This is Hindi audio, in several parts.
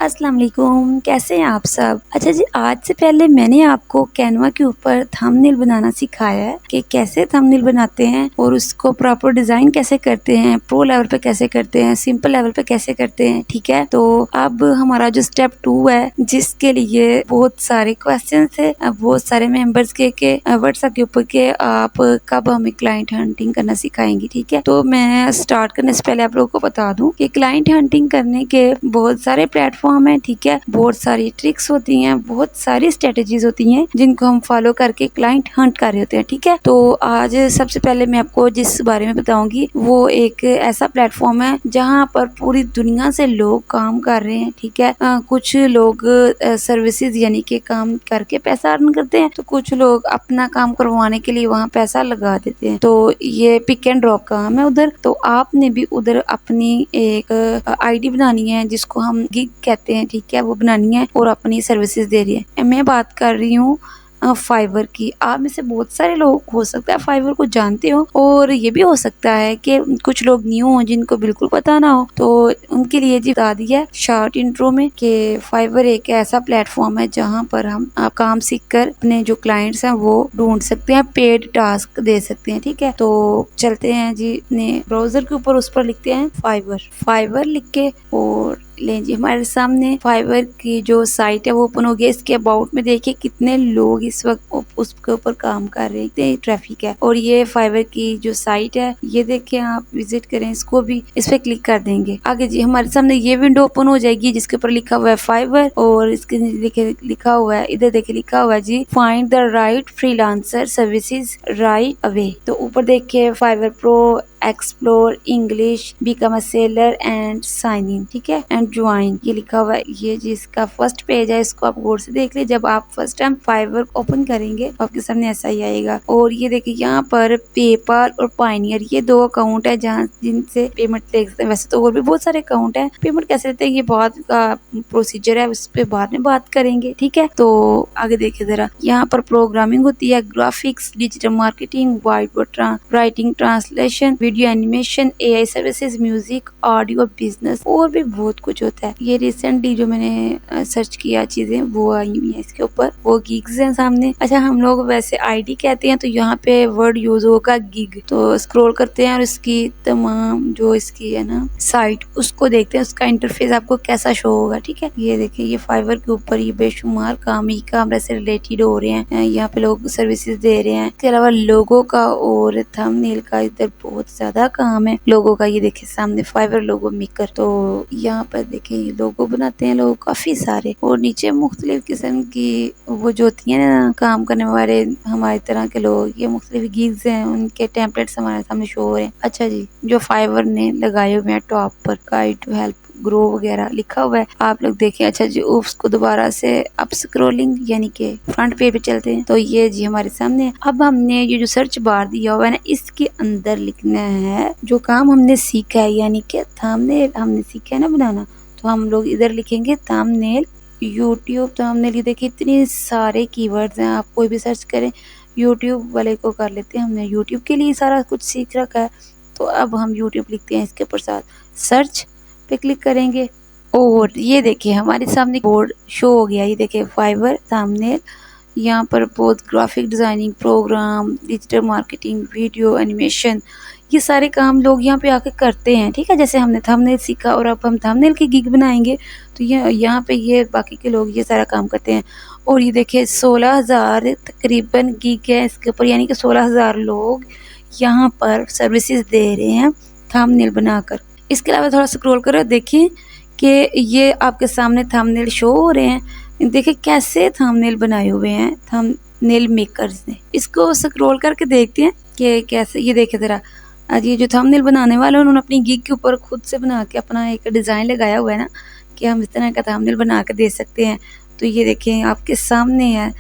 अस्सलाम वालेकुम, कैसे हैं आप सब। अच्छा जी, आज से पहले मैंने आपको कैनवा के ऊपर थंबनेल बनाना सिखाया है कि कैसे थंबनेल बनाते हैं और उसको प्रॉपर डिजाइन कैसे करते हैं, प्रो लेवल पे कैसे करते हैं, सिंपल लेवल पे कैसे करते हैं। ठीक है, तो अब हमारा जो स्टेप 2 है, जिसके लिए बहुत सारे क्वेश्चन थे, बहुत सारे मेंबर्स के व्हाट्सएप के ऊपर के आप कब हमें क्लाइंट हंटिंग करना सिखाएंगे। ठीक है, तो मैं स्टार्ट करने से पहले आप लोगों को बता दूं कि क्लाइंट हंटिंग करने के बहुत सारे प्लेटफॉर्म है। ठीक है, बहुत सारी ट्रिक्स होती हैं, बहुत सारी स्ट्रेटेजीज होती हैं जिनको हम फॉलो करके क्लाइंट हंट कर रहे होते हैं। ठीक है, तो आज सबसे पहले मैं आपको जिस बारे में बताऊंगी वो एक ऐसा प्लेटफॉर्म है जहां पर पूरी दुनिया से लोग काम कर रहे हैं। ठीक है, कुछ लोग सर्विसेज यानी कि काम करके पैसा अर्न करते हैं, तो कुछ लोग अपना काम करवाने के लिए वहाँ पैसा लगा देते हैं। तो ये पिक एंड ड्रॉप काम है उधर। तो आपने भी उधर अपनी एक आईडी बनानी है जिसको हम गिग कहते हैं। ठीक है, वो बनानी है और अपनी सर्विसेज दे रही है। मैं बात कर रही हूँ फाइवर की। आप में से बहुत सारे लोग हो सकता है फाइवर को जानते हो, और ये भी हो सकता है कि कुछ लोग न्यू हो जिनको बिल्कुल पता ना हो, तो उनके लिए जी बता दिया शॉर्ट इंट्रो में कि फाइवर एक ऐसा प्लेटफॉर्म है जहाँ पर हम आप काम सीख कर अपने जो क्लाइंट्स हैं वो ढूंढ सकते हैं, पेड टास्क दे सकते हैं। ठीक है, तो चलते हैं जी अपने ब्राउजर के ऊपर, उस पर लिखते हैं फाइवर लिख के और लें जी हमारे सामने फाइवर की जो साइट है वो ओपन हो गया। इसके अबाउट में देखिए कितने लोग इस वक्त उसके ऊपर काम कर रहे हैं, कितने ट्रैफिक है। और ये फाइवर की जो साइट है ये देखिए, आप विजिट करें इसको भी, इस पे क्लिक कर देंगे। आगे जी हमारे सामने ये विंडो ओपन हो जाएगी जिसके ऊपर लिखा हुआ है फाइवर, और इसके नीचे लिखा हुआ है, इधर देखिए लिखा हुआ है जी find the right freelancer services right away. तो ऊपर देखिए Fiverr Pro explore English become a seller and sign in. ठीक है, एंड ज्वाइन ये लिखा हुआ है। ये जिसका फर्स्ट पेज है इसको आप गौर से देख लीजिए। जब आप फर्स्ट टाइम फाइवर ओपन करेंगे आपके सामने ऐसा ही आएगा। और ये देखिए यहाँ पर पेपाल और पायनियर ये दो अकाउंट है जहाँ जिनसे पेमेंट ले सकते हैं। वैसे तो और भी बहुत सारे अकाउंट है, पेमेंट कैसे लेते हैं ये बहुत का प्रोसीजर है, उस पर बाद में बात करेंगे। ठीक है, तो आगे देखिए जरा, यहाँ पर प्रोग्रामिंग होती है, graphics, digital marketing, white board writing, translation, video animation, AI services, music, audio, business, और भी बहुत कुछ होता है। ये रिसेंटली जो मैंने सर्च किया चीजें वो आई हुई है इसके ऊपर, वो गिग्स हैं सामने। अच्छा, हम लोग वैसे आईडी कहते हैं तो यहाँ पे वर्ड यूज होगा गिग। तो स्क्रॉल करते हैं और इसकी तमाम जो इसकी है ना साइट उसको देखते हैं, उसका इंटरफेस आपको कैसा शो होगा। ठीक है, ये देखिए ये फाइवर के ऊपर ये बेशुमार काम ही काम से रिलेटेड हो रहे हैं। यहाँ पे लोग सर्विसेज दे रहे हैं। इसके अलावा लोगों का और थंबनेल का इधर बहुत ज्यादा काम है लोगों का। ये देखिए सामने फाइवर लोगो मेकर, तो यहाँ पर देखिए ये लोगो बनाते हैं लोग काफी सारे, और नीचे मुख्तलिफ किस्म की वो जो होती है ना काम करने वाले हमारी तरह के लोग, ये मुख्तलिफ गिग्स हैं, उनके टेम्पलेट्स हमारे सामने शो हो रहे हैं। अच्छा जी, जो फाइवर ने लगाए हुए हैं टॉप पर गाइड टू हेल्प ग्रो वगैरह लिखा हुआ है, आप लोग देखें। अच्छा जी, उसको दोबारा से अप स्क्रॉलिंग यानी कि फ्रंट पेज पे चलते हैं, तो ये जी हमारे सामने। अब हमने ये जो सर्च बार दिया हुआ है ना, इसके अंदर लिखना है जो काम हमने सीखा है, यानी कि थंबनेल हमने सीखा है ना बनाना, तो हम लोग इधर लिखेंगे थंबनेल यूट्यूब। थंबनेल ये देखिए इतने सारे कीवर्ड्स हैं, आप कोई भी सर्च करें। यूट्यूब वाले को कर लेते हैं, हमने यूट्यूब के लिए सारा कुछ सीख रखा है, तो अब हम यूट्यूब लिखते हैं, इसके ऊपर साथ सर्च पे क्लिक करेंगे और ये देखिए हमारे सामने बोर्ड शो हो गया। ये देखिए फाइवर थंबनेल, यहाँ पर बहुत graphic designing, program, digital marketing, video animation, ये सारे काम लोग यहाँ पे आके करते हैं। ठीक है, जैसे हमने थंबनेल सीखा और अब हम थंबनेल की गिग बनाएंगे, तो ये यहाँ पे ये बाकी के लोग ये सारा काम करते हैं। और ये देखिए 16,000 तकरीबन गिग है इसके ऊपर, यानी कि 16,000 लोग यहाँ पर सर्विसेज दे रहे हैं थंबनेल बनाकर। इसके अलावा थोड़ा स्क्रॉल करो, देखिए कि ये आपके सामने थंबनेल शो हो रहे हैं। देखिए कैसे थंबनेल बनाए हुए हैं थंबनेल मेकर्स ने। इसको स्क्रॉल करके देखते हैं कि कैसे। ये देखिए जरा, आज ये जो थंबनेल बनाने वाले उन्होंने अपनी गिग के ऊपर खुद से बना के अपना एक डिज़ाइन लगाया हुआ है ना, कि हम इस तरह का थंबनेल बना के दे सकते हैं। तो ये देखें आपके सामने है।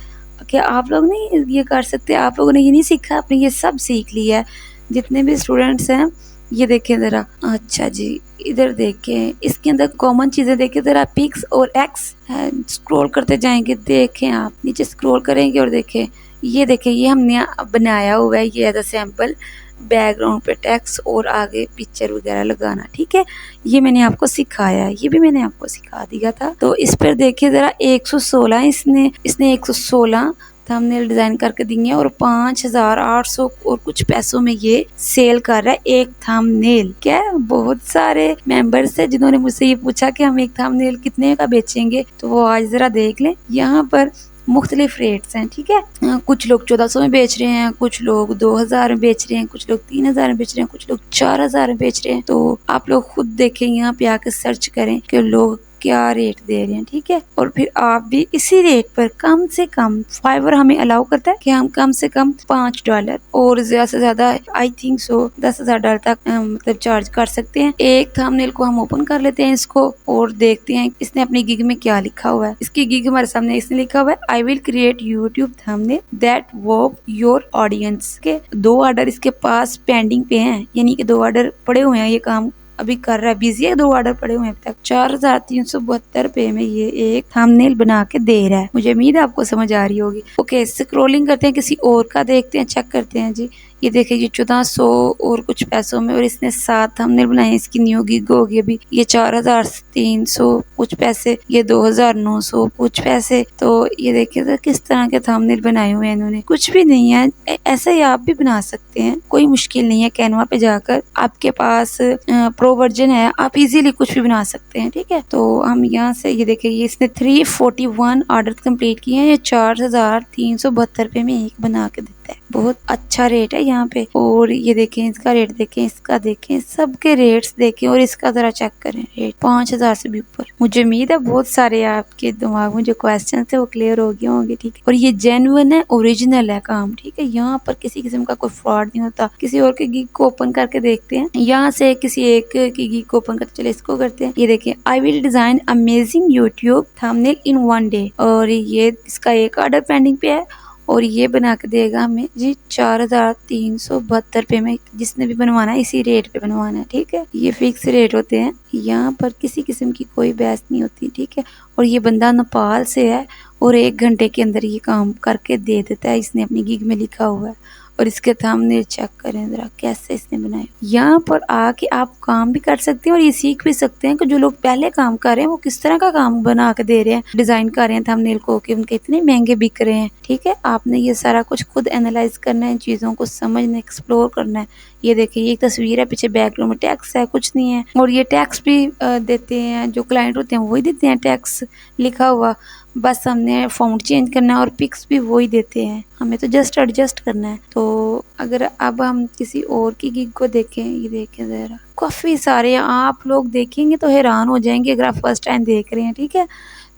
क्या आप लोग नहीं ये कर सकते? आप लोगों ने ये नहीं सीखा, आपने ये सब सीख लिया है जितने भी स्टूडेंट्स हैं। ये देखें ज़रा, अच्छा जी इधर देखें, इसके अंदर कॉमन चीज़ें देखें ज़रा, पिक्स और एक्स है। स्क्रॉल करते जाएंगे, देखें आप नीचे स्क्रॉल करेंगे और देखें, ये देखें ये हमने बनाया हुआ है, ये एज अ सैम्पल बैकग्राउंड पे टेक्स्ट और आगे पिक्चर वगैरह लगाना। ठीक है, ये मैंने आपको सिखाया है, ये भी मैंने आपको सिखा दिया था। तो इस पर देखिए ज़रा 116 इसने 116 थंबनेल डिज़ाइन करके दी है और 5800 और कुछ पैसों में ये सेल कर रहा है एक थंबनेल। क्या बहुत सारे मेंबर्स है जिन्होंने मुझसे ये पूछा कि हम एक थंबनेल कितने का बेचेंगे, तो वो आज ज़रा देख लें। यहाँ पर मुख्तलिफ रेट्स हैं। ठीक है, कुछ लोग 1400 में बेच रहे हैं, कुछ लोग 2000 में बेच रहे हैं, कुछ लोग 3000 में बेच रहे हैं, कुछ लोग 4000 में बेच रहे हैं। तो आप लोग खुद देखें, यहाँ पे आके सर्च करें कि लोग क्या रेट दे रहे हैं। ठीक है, और फिर आप भी इसी रेट पर कम से कम, फाइवर हमें अलाउ करता है कि हम कम से कम $5 और ज्यादा से ज्यादा आई थिंक सो $10,000 तक मतलब चार्ज कर सकते हैं। एक थंबनेल को हम ओपन कर लेते हैं इसको और देखते हैं इसने अपनी गिग में क्या लिखा हुआ है। इसकी गिग हमारे सामने इसने लिखा हुआ है, I will create YouTube thumbnail that work your audience के 2 ऑर्डर इसके पास पेंडिंग पे हैं, यानी कि 2 ऑर्डर पड़े हुए हैं, ये काम अभी कर रहा है, बिजी है, 2 ऑर्डर पड़े हुए हैं अभी तक। 4372 रुपए में ये एक थंबनेल बना के दे रहा है। मुझे उम्मीद है आपको समझ आ रही होगी। ओके, स्क्रॉलिंग करते हैं, किसी और का देखते हैं, चेक करते हैं जी। ये देखिए ये 1400 और कुछ पैसों में, और इसने 7 थंबनेल बनाए। इसकी न्यू गिग होगी अभी, ये 4300 कुछ पैसे, ये 2900 कुछ पैसे। तो ये देखिए तो किस तरह के थंबनेल बनाए हुए हैं इन्होंने, कुछ भी नहीं है। ऐसा ही आप भी बना सकते हैं, कोई मुश्किल नहीं है। कैनवा पे जाकर आपके पास प्रो वर्जन है, आप इजीली कुछ भी बना सकते हैं। ठीक है, तो हम यहाँ से ये देखिए, ये इसने 341 ऑर्डर कंप्लीट किए हैं, ये 4372 रुपए में एक बना के देता है। बहुत अच्छा रेट है यहाँ पे। और ये देखें, इसका रेट देखें, इसका देखें, सबके रेट्स देखें, और इसका जरा चेक करें रेट 5000 से भी ऊपर। मुझे उम्मीद है बहुत सारे आपके दिमाग में जो क्वेश्चन थे वो क्लियर हो गए होंगे। ठीक है, और ये जेन्युइन है, ओरिजिनल है काम। ठीक है, यहाँ पर किसी किस्म का कोई फ्रॉड नहीं होता। किसी और के गिग को ओपन करके देखते हैं, यहाँ से किसी एक की गिग को ओपन करते, चले इसको करते हैं। ये देखें, I will design amazing YouTube thumbnail in 1 day, और ये इसका एक ऑर्डर पेंडिंग पे है और ये बना के देगा हमें जी 4372 रुपए में। जिसने भी बनवाना है इसी रेट पे बनवाना है। ठीक है, ये फिक्स रेट होते हैं, यहाँ पर किसी किस्म की कोई बहस नहीं होती। ठीक है, और ये बंदा नेपाल से है और 1 घंटे के अंदर ये काम करके दे देता है, इसने अपनी गिग में लिखा हुआ है। और इसके थंबनेल चेक करें जरा कैसे इसने बनाए। यहाँ पर आके आप काम भी कर सकते हैं और ये सीख भी सकते हैं कि जो लोग पहले काम कर रहे हैं वो किस तरह का काम बना के दे रहे हैं, डिजाइन कर रहे हैं थंबनेल को, कि उनके इतने महंगे बिक रहे हैं। ठीक है, आपने ये सारा कुछ खुद एनालाइज करना है, चीजों को समझना, एक्सप्लोर करना है। ये देखिए, ये तस्वीर है, पीछे बैकग्राउंड में टैक्स है, कुछ नहीं है। और ये टैक्स भी देते हैं, जो क्लाइंट होते हैं वही देते हैं टैक्स लिखा हुआ, बस हमने फ़ॉन्ट चेंज करना है और पिक्स भी वही देते हैं, हमें तो जस्ट एडजस्ट करना है। तो अगर अब हम किसी और की गिग को देखें, ये देखें ज़रा, काफ़ी सारे आप लोग देखेंगे तो हैरान हो जाएंगे अगर आप फर्स्ट टाइम देख रहे हैं। ठीक है,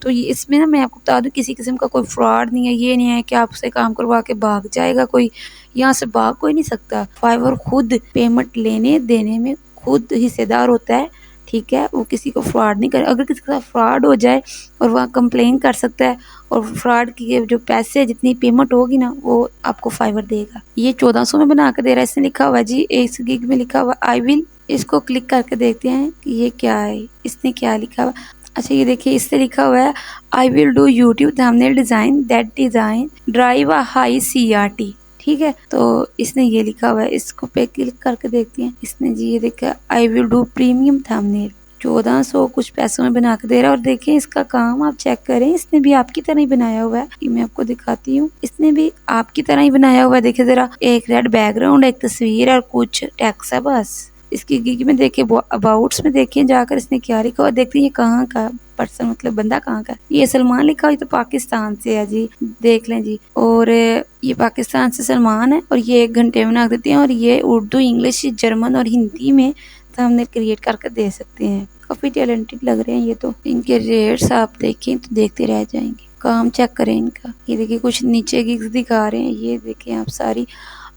तो ये इसमें ना मैं आपको बता दूं, किसी किस्म का कोई फ्रॉड नहीं है। ये नहीं है कि आपसे काम करवा के भाग जाएगा कोई, यहाँ से भाग कोई नहीं सकता। फाइवर खुद पेमेंट लेने देने में खुद हिस्सेदार होता है। ठीक है, वो किसी को फ्रॉड नहीं करे। अगर किसी का फ्रॉड हो जाए और वह कंप्लेन कर सकता है, और फ्रॉड की जो पैसे जितनी पेमेंट होगी ना वो आपको फाइवर देगा। ये 1400 में बना के दे रहा है, इसने लिखा हुआ है जी, इस गिग में लिखा हुआ आई विल। इसको क्लिक करके देखते हैं कि ये क्या है, इसने क्या लिखा हुआ। अच्छा, ये देखिए, इससे लिखा हुआ है I will do YouTube thumbnail design that design drive a high CRT। ठीक है, तो इसने ये लिखा हुआ है, इसको पे क्लिक करके देखते हैं। इसने जी ये देखा, I will do premium thumbnail, 1400 कुछ पैसों में बना के दे रहा है। और देखें इसका काम आप चेक करें, इसने भी आपकी तरह ही बनाया हुआ है। ये मैं आपको दिखाती हूँ, इसने भी आपकी तरह ही बनाया हुआ है। देखिए जरा, एक रेड बैकग्राउंड, एक तस्वीर और कुछ टेक्स्ट है बस। इसकी गिग में देखिए, अबाउट्स में देखिए जाकर इसने क्या लिखा हुआ, देखते हैं ये कहाँ का पर्सन, मतलब बंदा कहाँ का। ये सलमान लिखा हुआ, ये तो पाकिस्तान से है जी, देख लें जी। और ये पाकिस्तान से सलमान है और ये 1 घंटे में बना देते हैं। और ये उर्दू, इंग्लिश, जर्मन और हिंदी में तो हमने क्रिएट करके दे सकते हैं। काफ़ी टैलेंटेड लग रहे हैं ये तो। इनके रेट्स आप देखें तो देखते रह जाएंगे। काम चेक करें इनका, ये देखिए कुछ नीचे गिग्स दिखा रहे हैं, ये देखें आप सारी।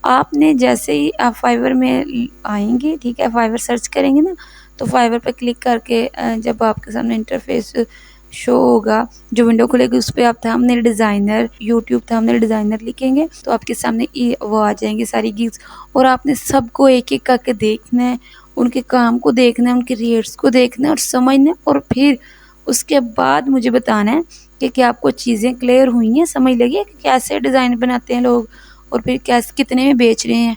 आपने जैसे ही आप फाइवर में आएंगे, ठीक है, फाइवर सर्च करेंगे ना, तो फाइवर पर क्लिक करके जब आपके सामने इंटरफेस शो होगा, जो विंडो खुलेगी उस पर आप thumbnail designer, YouTube thumbnail designer लिखेंगे तो आपके सामने वो आ जाएंगे सारी गिग्स। और आपने सबको एक एक करके देखना है, उनके काम को देखना है, उनके रेट्स को देखना है और समझना है। और फिर उसके बाद मुझे बताना है कि क्या आपको चीज़ें क्लियर हुई हैं, समझ लगी है कि कैसे डिज़ाइन बनाते हैं लोग और फिर कैसे कितने में बेच रहे हैं।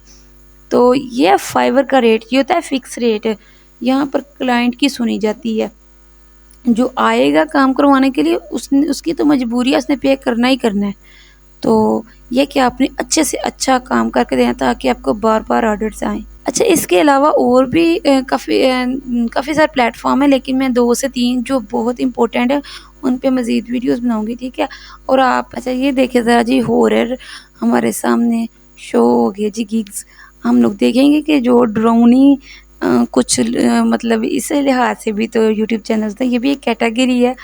तो ये फाइवर का रेट ये होता है फिक्स रेट, यहाँ पर क्लाइंट की सुनी जाती है। जो आएगा काम करवाने के लिए उसने उसकी तो मजबूरी है, उसने पे करना ही करना है। तो ये कि आपने अच्छे से अच्छा काम करके देना ताकि आपको बार-बार ऑर्डर्स आएँ। अच्छा, इसके अलावा और भी काफ़ी सारे प्लेटफ़ॉर्म हैं, लेकिन मैं 2 से 3 जो बहुत इम्पोर्टेंट है उन पे मज़ीद वीडियोज़ बनाऊँगी, ठीक है? और आप अच्छा ये देखिए ज़रा जी, हॉरर हमारे सामने शो हो गया जी, गिग्स। हम लोग देखेंगे कि जो डरावनी कुछ मतलब इस लिहाज से भी तो यूट्यूब चैनल्स हैं, ये भी एक कैटेगरी है।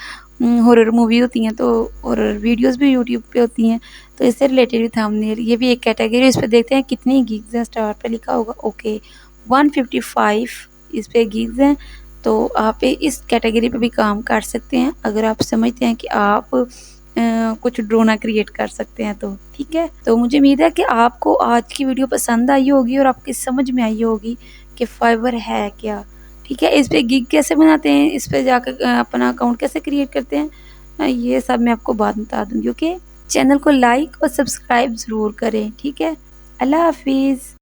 हॉरर मूवी होती हैं तो हॉरर वीडियोज़ भी यूट्यूब पे होती हैं, तो इससे रिलेटेड भी थंबनेल ये भी एक कैटेगरी। इस पे देखते हैं कितनी गिग्स हैं, स्टार पे लिखा होगा ओके 155 इस पे गिग्स हैं। तो आप इस कैटेगरी पे भी काम कर सकते हैं अगर आप समझते हैं कि आप कुछ ड्रामा क्रिएट कर सकते हैं तो, ठीक है? तो मुझे उम्मीद है कि आपको आज की वीडियो पसंद आई होगी और आपकी समझ में आई होगी कि फाइवर है क्या, ठीक है? इस पे गिग कैसे बनाते हैं, इस पे जाकर अपना अकाउंट कैसे क्रिएट करते हैं, ये सब मैं आपको बाद में बता दूँगी, ओके? चैनल को लाइक और सब्सक्राइब ज़रूर करें, ठीक है? अल्लाह हाफ़िज़।